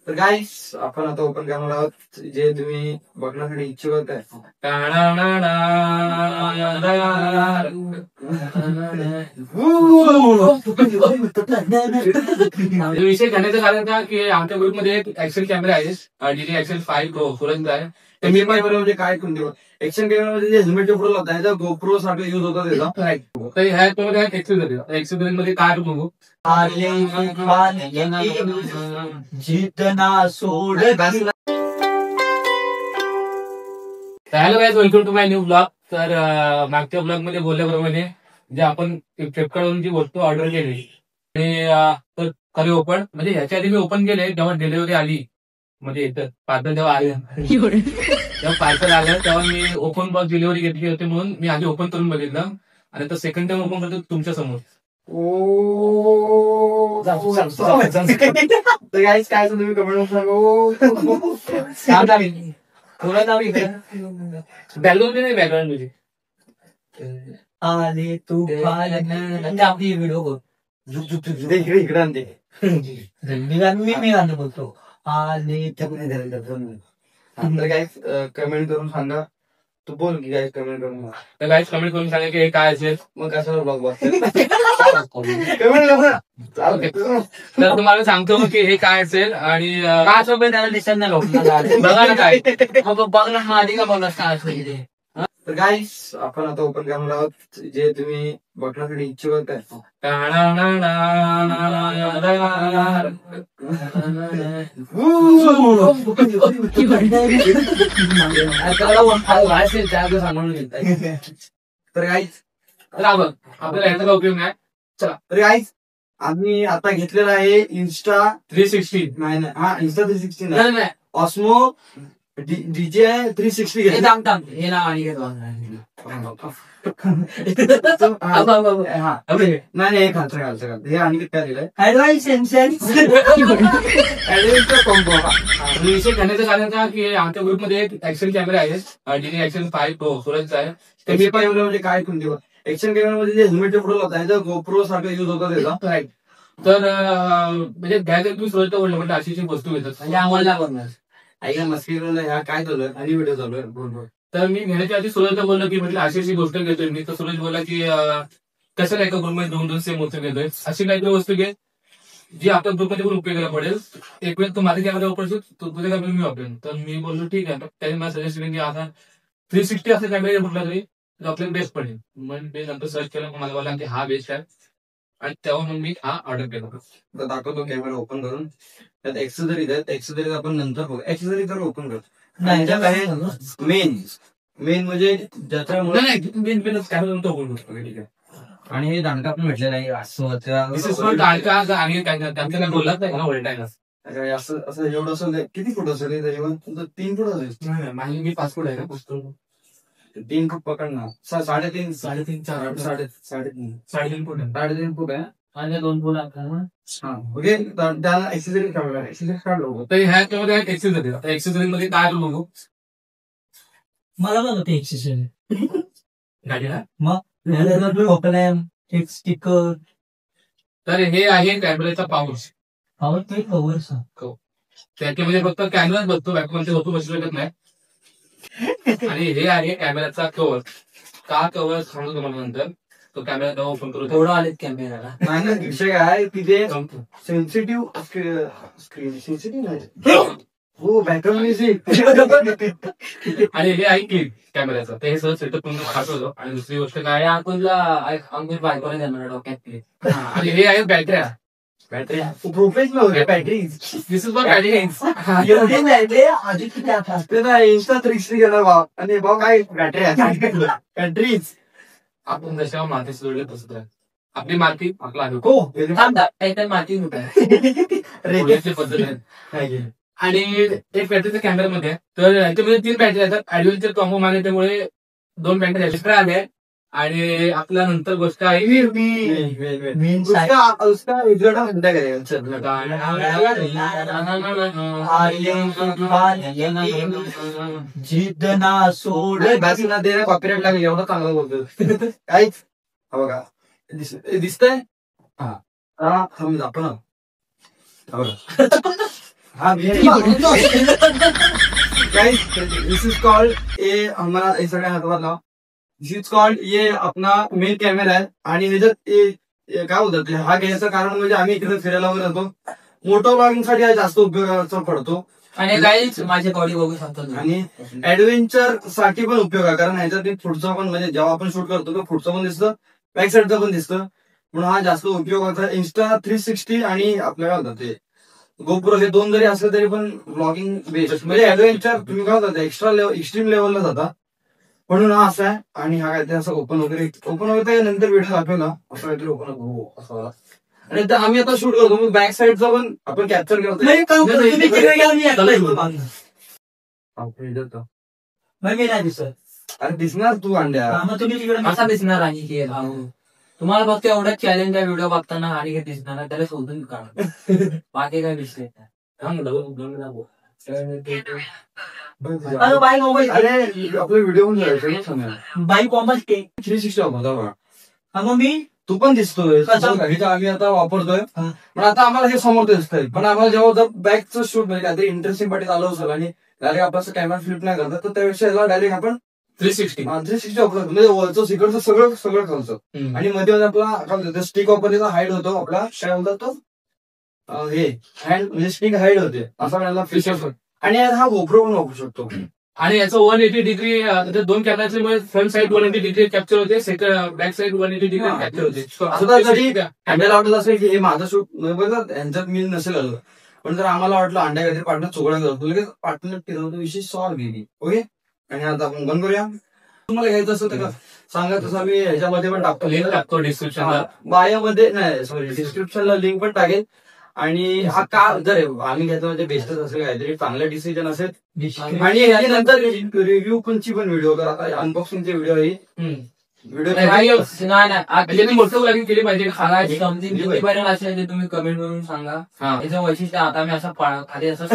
तर गाईस आपण आता ओपन करणार आहोत जे तुम्ही बघण्यासाठी इच्छुक होताय. विषय घेण्याचं कारण का की आमच्या ग्रुपमध्ये एक एक्सेल कॅमेरा आहे, जिथे एक्सेल 5 प्रो सुरंग आहे. ते मी पण म्हणजे काय करून देऊ एक्शन कॅमेरामध्ये जे हेल्मेटच्या पुढे लावता त्याचा गोप्रो साठी युज होता त्याचा. तर ह्या एक्सेल मध्ये काय बघू जितना सोड. Hello guys, welcome to my new blog. तर मागच्या ब्लॉग मध्ये बोलल्याप्रमाणे जे आपण फ्लिपकार्टवरून जी वस्तू ऑर्डर केली आणि खरे ओपन म्हणजे ह्याच्या आधी मी ओपन केले जेव्हा डिलिव्हरी आली, म्हणजे पार्सल जेव्हा आलं तेव्हा पार्सल आलं तेव्हा मी ओपन बॉक्स डिलिव्हरी घेतली होती म्हणून मी आधी ओपन करून बघितलं आणि तर सेकंड टाइम ओपन करतो तुमच्या समोर. तर गाईज काय तुम्ही कमेंट सांगा. बॅकग्राऊंड नाही, बॅकग्राऊंड तुझी आले तू व्हिडिओ बघ इकडे आणते मी गाणं बोलतो आले. तर गाईज कमेंट करून सांगा. तू बोल की गाईज कमेंट करून. तर गाईज कमेंट करून सांगा की हे काय असेल, मग कशाला ब्लॉग बघते तर तुम्हाला सांगतो की हे काय असेल आणि काय असं त्याला दिसत नाही बघा ना काय बघ ना आधी का बघा काय असेल. तर गाईस आपण आता ओपन करणार आहोत जे तुम्ही बघण्यासाठी इच्छुक होताय. तर गाईस आपल्याला याचा उपयोग नाही. चला तर गाईस आम्ही आता घेतलेला आहे इन्स्टा 360. नाही हा इन्स्टा 360 नाही, ऑस्मो डीजे 360 घेतलं. नाही हे खालचं हे आणि काय दिलंय विषय घेण्याचं कारण का की आमच्या ग्रुपमध्ये एक एक्सेल कॅमेरा आहे, जिथे एक्सेल 5 प्रो सुरंगचा आहे. ते मी पण म्हणजे काय करून देऊ एक्शन कॅमेरामध्ये जे हेल्मेटच्या पुढे लावता त्याचा गोप्रो साठी युज होता त्याचा. राईट. तर म्हणजे घ्यायचं तुम्ही सुरत बोललं म्हणजे अशी वस्तू घेतात म्हणजे आम्हाला बनणार ऐका मस्की ह्या काय चालू आणि व्हिडिओ चालू आहे. तर मी घेण्याच्या आधी सूरजला बोललो की म्हटलं अशी गोष्ट घेतोय मी. तर सूरज बोला की कसं नाही का ग्रुपमध्ये दोन सेम वस्तू घेतोय, अशी काहीतरी वस्तू घे जी आपल्या ग्रुपमध्ये पण उपयोगाला पडेल. एक वेळ तू माझ्या कॅमेरा वापरतो, तुझ्या कॅमेरा मी वापरेन. तर मी बोललो ठीक आहे. त्याने मला सजेस्ट केलं की आता 360 असा कॅमेरा कुठला तरी आपल्याला बेस्ट पडेल. मग मी नंतर सर्च केलं, मला बोला की हा बेस्ट आहे आणि तेव्हा मग मी हा ऑर्डर केला. तर दाखवतो कॅमेरा ओपन करून. त्यात एक्सेसरीज आहेत, एक्सेसरीज आपण नंतर बघू. एक्सेसरीज तर ओपन करतो. मेन म्हणजे ज्याच्यामुळे आणि हे दांडका पण भेटलेला आहे असं बोललाच नाही ना वळटायला असं एवढं असेल. किती फूट असेल तरी पण 3 फूट असेल. मी 5 फूट आहे ना, 3 फूट पकड ना. 3.5 3.5 4 3.5 फूट 3.5 फूट आहे आणि 2 फूट ओके. त्याला एक्सेसरीज काढलो. तर ह्याच्यामध्ये एक्सेसरीज मध्ये काय बघू मला बघ ते एक्सेसरीज गाडीला मग एक स्टिकर. तर हे आहे कॅमेराचा पाऊच. ते कव्हर त्याच्यामध्ये फक्त कॅमेराच बसतो, बॅकमध्ये होतो बसू शकत नाही. आणि हे आहे कॅमेराचा कव्हर. का कव्हर सांगतो तुम्हाला नंतर. तो कॅमेरा ओपन करू थोडं आलेत कॅमेराला. नाही विषय काय तिथे सेन्सिटिव्ह स्क्रीन सेन्सिटिव्ह नाही हो बॅकअप म्युझिक आणि हे आहे क्लिप कॅमेराचा. ते हे सगळं सेटअप करून पाठवतो. आणि दुसरी गोष्ट काय अंकुश बायकोने देणार डोक्यात क्लिप. आणि हे आहे battery professional battery. This is for batteries. Insta 360 घेणार भाव आणि भाव काय बॅटरीज. आपण जशा माती जोडले तसं आपली माती आपला माती पद्धत आहे. आणि एक बॅटरीच्या कॅमेरामध्ये तर याच्यामध्ये 3 बॅटरी येतात. ऍडव्हेंचर कॉम्बो मागे त्यामुळे 2 बॅटरी एक्स्ट्रा आले. आणि आपल्या नंतर गोष्ट आहे जितना सोड कॉपीराइट लागेल एवढं चांगलं बोलतो काहीच. बघा दिसतंय हा आपण दिस इज कॉल्ड ये हमारा सगळ्या हातभार लावा. दिस इज कॉल्ड ये अपना मेन कॅमेरा आहे आणि ह्याच्यात काय होतं हा घ्यायचं कारण म्हणजे आम्ही इकडे फिरायला वगैरे जातो. मोटो ब्लॉगिंग साठी हा जास्त उपयोगाचा पडतो आणि काहीच माझे बॉडी बघू शकतो आणि ऍडव्हेंचर साठी पण उपयोग आहे कारण ह्याच्यात पुढचं पण म्हणजे जेव्हा आपण शूट करतो तर पुढचं पण दिसतं बॅक साईडचं पण दिसतं म्हणून हा जास्त उपयोगाचा. इन्स्टा 360 आणि आपल्या काय होतं ते गोप्रो हे दोन जरी असले तरी पण ब्लॉगिंग बेस्ट म्हणजे ऍडव्हेंचर तुम्ही काय होता एक्स्ट्रा लेवल एक्स्ट्रीम लेवलला जाता म्हणून हा असा आहे. आणि हा काय असं ओपन वगैरे नंतर व्हिडिओ दाखवला असं काहीतरी ओपन असं आणि आम्ही आता शूट करतो मग बॅक साईडचा पण आपण कॅप्चर करतो. अरे दिसणार तू अंड्या असा दिसणार आणि तुम्हाला फक्त एवढं चॅलेंज आहे व्हिडिओ बघताना आणि हे दिसणार त्याला शोधून काढ बाकी काय विषय आपले व्हिडिओ पण बाईक कॉमर्स 360 वापरता मग मी तू पण दिसतोय आम्ही आता वापरतोय पण आता आम्हाला हे समोर दिसतंय पण आम्हाला जेव्हा जर बॅकचं शूट म्हणजे काहीतरी इंटरेस्टिंग पार्टी चालू असेल आणि डायरेक्ट आपण कॅमेरा फ्लिप नाही करतात तर त्यापेक्षा याला डायरेक्ट आपण 360 वापरतो म्हणजे वरचं सिकडचं सगळं खालचं आणि मध्ये आपला स्टिक वापरलेला हाईड होतो आपला काय बोलतात तो हे हँड म्हणजे स्टिक हाईड होते असा वेळेला फीचर आणि हा गोप्रो पण वापरू शकतो. आणि याचं 180 डिग्री दोन कॅमेऱ्याचे फ्रंट साईड 180 डिग्री कॅप्चर होते second back side 180 degree capture होते. आता जरी हँडल वाटत असेल की हे माझं शूट यांच्यात मी नसेल आलं पण जर आम्हाला वाटलं अंड्या काहीतरी पार्टनर चोगडा करतो लगेच पार्टनर फिरवतो विषय सॉल्व्ह गेली. ओके आणि आता आपण बंद करूया. तुम्हाला घ्यायचं असं तर सांगा तसं मी ह्याच्यामध्ये पण टाकतो लिंक टाकतो डिस्क्रिप्शनला बायोमध्ये नाही सॉरी डिस्क्रिप्शनला लिंक पण टाकेल. आणि हा का जर आम्ही घेतो म्हणजे बेस्टच असेल काहीतरी चांगलं डिसिजन असेल आणि याच्यानंतर रिव्ह्यू पणची पण व्हिडिओ करा आता अनबॉक्सिंगचे व्हिडिओ आहे व्हिडिओ मोठं केली पाहिजे समथिंग असेल तुम्ही कमेंट करून सांगा याचं वैशिष्ट्य. आता मी असं खाली असं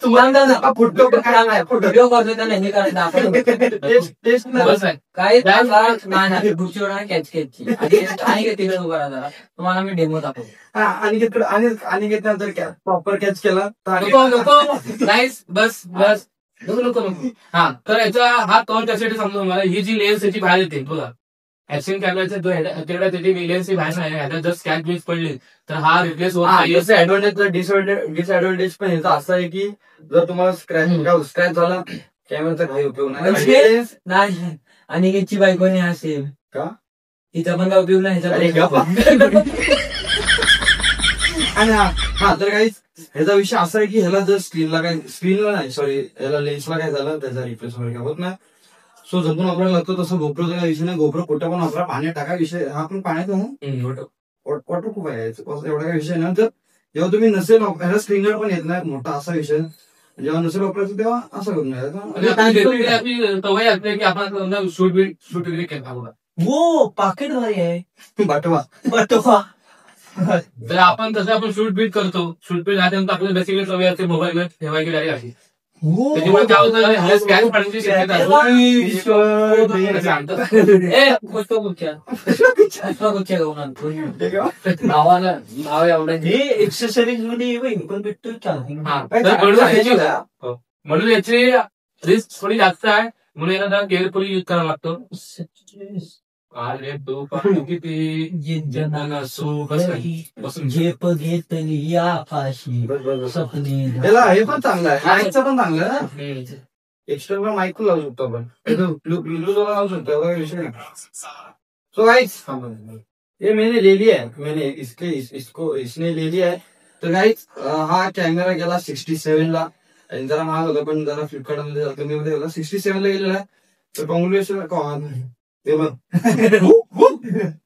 तुम्हाला व्हिडिओ करतोय त्याला हे करायचं आपण काय नाही कॅच कॅचची आणि तिकडे उभा राहा तुम्हाला मी डेमो दाखवतो आणि घेतल्यानंतर प्रॉपर कॅच केला नाईस बस बस नको हा तर याचा हा कव्हर त्यासाठी सांगतो तुम्हाला ही जी लेन्स याची बाहेर येते बघा ऍक्शन कॅमेराच्या तेवढ्या त्याची लेन्स ही बाहेर नाही ह्याला जर स्क्रॅच बिच पडली तर हा रिप्लेस होत ऍडव्हान्टेज डिसएडव्हान्टेज पण ह्याचा असं आहे की जर तुम्हाला स्क्रॅच झाला कॅमेराचा काही उपयोग नाही आणि याची बायकोने असेल का तिचा पण काय उपयोग नाही आणि हा तर काही ह्याचा विषय असा आहे की ह्याला जर स्क्रीनला नाही सॉरी ह्याला लेन्सला काय झालं त्याचा रिप्लेस वगैरे काय होत नाही. सो जपून वापरायला लागतो तसं गोप्रोचा काही विषय नाही. गोप्रो कुठं पण वापरा पाण्यात टाका विषय हा पण पाण्यात वॉटर खूप आहे एवढा काही विषय नाही. तर जेव्हा तुम्ही नसेल ह्याला स्क्रीनवर पण येत नाही मोठा असा विषय जेव्हा नसेल वापरायचं तेव्हा असं करून की आपण शूट वगैरे केला हो पाकिट आहे बटवा तर आपण तसं आपण शूट बीट करतो शूट बीट झाल्यानंतर आपल्याला बेसिकली सवय असते मोबाईल ठेवायची डायरेक्ट अशी त्याच्यामुळे काय होतं स्कॅन पडण्याची म्हणून याची रिस्क थोडी जास्त आहे म्हणून याला केअरफुली युज करावा लागतो. अरे तो किती झेप घेतली आकाशी त्याला हे पण चांगलं आहे माईकचं पण चांगलं आहे एक्स्टर्नल माईक पण लावू शकतो आपण ब्लूटूथ लावू शकतो विषय नाही. सो गाइस ये मैंने ले लिया है मैंने इसने ले लिया है. तर गाइस हा कॅमेरा गेला 67 ला जरा महाग होता पण जरा फ्लिपकार्ट मध्ये कमी मध्ये होता 67 ला गेलेला आहे. तर कॉंग्रॅच्युलेशन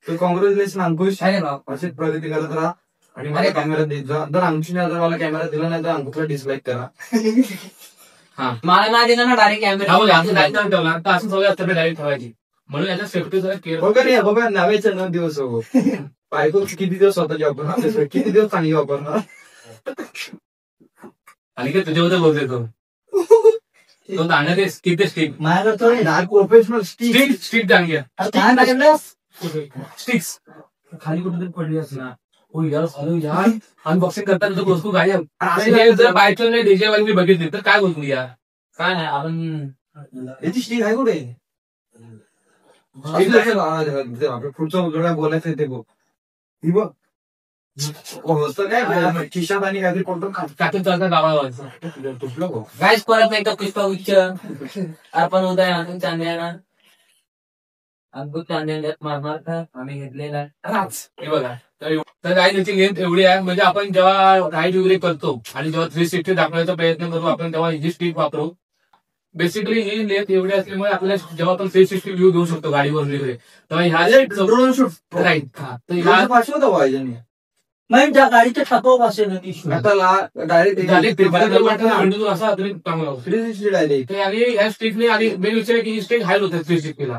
तर कॉंग्रॅच्युलेशन अंकुश अशीच प्रगती करत राहा आणि मला कॅमेरा देत जा. जर अंकुशने जर मला कॅमेरा दिला नाही तर अंकुशला डिसलाईक करा. हा मला नाही दिला ना डायरेक्ट कॅमेरा असं सगळं असतं डायरेक्ट ठेवायची म्हणून याचा सेफ्टी जरा केअर बघा नव्याच्या 9 दिवस हो बायको किती दिवस स्वतःची वापरणार किती दिवस चांगली वापरणार आणि काय तुझ्याबद्दल बोलतोय तो दांड्या ते स्टिक स्टिक प्रोफेशनल स्टिक दांड्या काय स्टिक्स खाली कुठेतरी पडली असणार हो यार चालू यार अनबॉक्सिंग करताना तो गोष्ट गायब. जर बायचं नाही डीजे वाली मी बघितली तर काय बोलतो यार. काय नाही आपण याची स्टिक आहे कुठे? आपलं पुढचं जोड्या बोलायचं आहे ते बघ. ही बघ होतं काय खिशात आणि काहीतरी कोणतं कातून चालता गावाला तुटलं गो. गाईस परत एकदा पुष्पा उच्च अर्पण उदय अजून चांदियाना अद्भुत चांदियात मारणार आम्ही घेतलेला हे बघा. तर काय त्याची लेंथ एवढी आहे म्हणजे आपण जेव्हा राईड वगैरे करतो आणि जेव्हा 360 दाखवण्याचा प्रयत्न करू आपण तेव्हा ही स्टिक वापरू. बेसिकली ही लेंथ एवढी असल्यामुळे आपल्याला जेव्हा आपण 360 व्ह्यू घेऊ शकतो गाडीवर वगैरे तेव्हा ह्या ड्रोन शूट राईट. तर ह्या पाचशे होता वायजाने नाही त्या गाडीच्या छापापासून आता डायरेक्ट असा अतिरिक्त चांगला होतो. 360 डायरेक्ट तर आणि या स्टिकने आणि मेन विचार आहे की ही स्टिक हाय होते 360ला.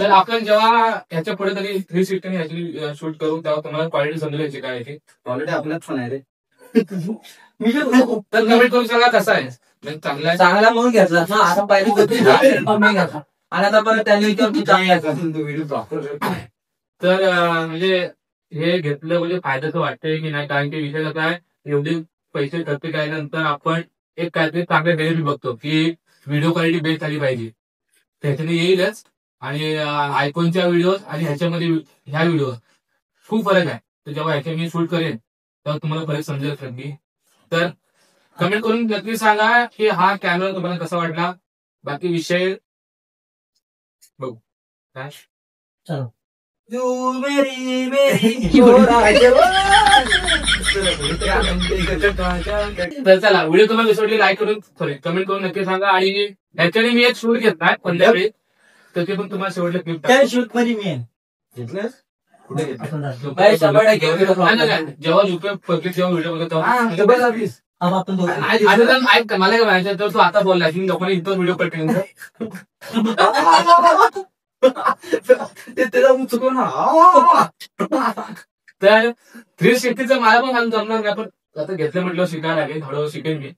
तर आपण जेव्हा ह्याच्या पुढे तरी 360 ह्याची शूट करू तेव्हा तुम्हाला क्वालिटी समजेल याची काय आहे. क्वालिटी आपल्याच पण आहे रे. तर कमेंट करून सांगा कसा आहे. चांगला आहे चांगला म्हणून घेतला ना आता पाहिजे घेतला आणि आता परत त्याने विचारतो चांगला. तर म्हणजे हे घेतलं म्हणजे फायदा तर वाटतंय की नाही कारण की विषय कसा आहे एवढे पैसे खर्च केल्यानंतर आपण एक काहीतरी चांगले बेनिफिट बघतो की व्हिडिओ क्वालिटी बेस्ट झाली पाहिजे. त्याच्याने येईलच आणि आयफोनच्या व्हिडिओ आणि ह्याच्यामध्ये ह्या व्हिडिओ खूप फरक आहे. तर जेव्हा ह्याच्या मी शूट करेन तेव्हा तुम्हाला फरक समजेल नक्की. तर कमेंट करून नक्की सांगा की हा कॅमेरा तुम्हाला कसा वाटला. बाकी विषय बघू काय तर चला व्हिडिओ तुम्हाला विसरली लाईक करून कमेंट करून नक्की सांगा. आणि ऍक्च्युअली मी एक शूट घेतलाय पंजाबी तर ते पण तुम्हाला शेवटला क्लिप शूट मध्ये मी घेतलंस कुठे घेतलं? जेव्हा युपी पब्लिक जेव्हा व्हिडिओ बघतो आपण ऐक मला काय म्हणायचं तर तू आता बोलला की लोकांनी इथं व्हिडिओ पटकन त्याला चुकव ना. तर 360चं मला पण घालून जमणार नाही पण आता घेतलं म्हटलं शिकायला लागेल हळूहळू शिकेन मी.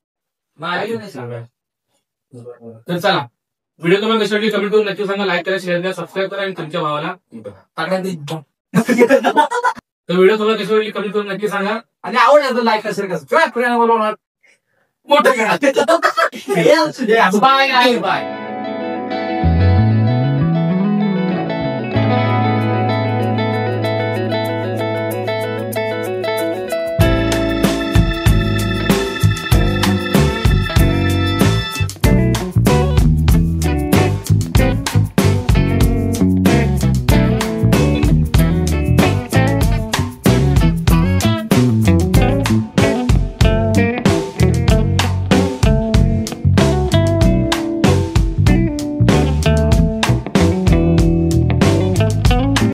तर चला व्हिडिओ तुम्हाला कशी वाटली कमेंट करून नक्की सांगा. लाईक करा शेअर करा सबस्क्राईब करा आणि तुमच्या भावाला तर व्हिडिओ तुम्हाला कशी वाटली कमेंट करून नक्की सांगा. आणि आवडलं तर लाईक असेल कसं मोठं बाय बाय.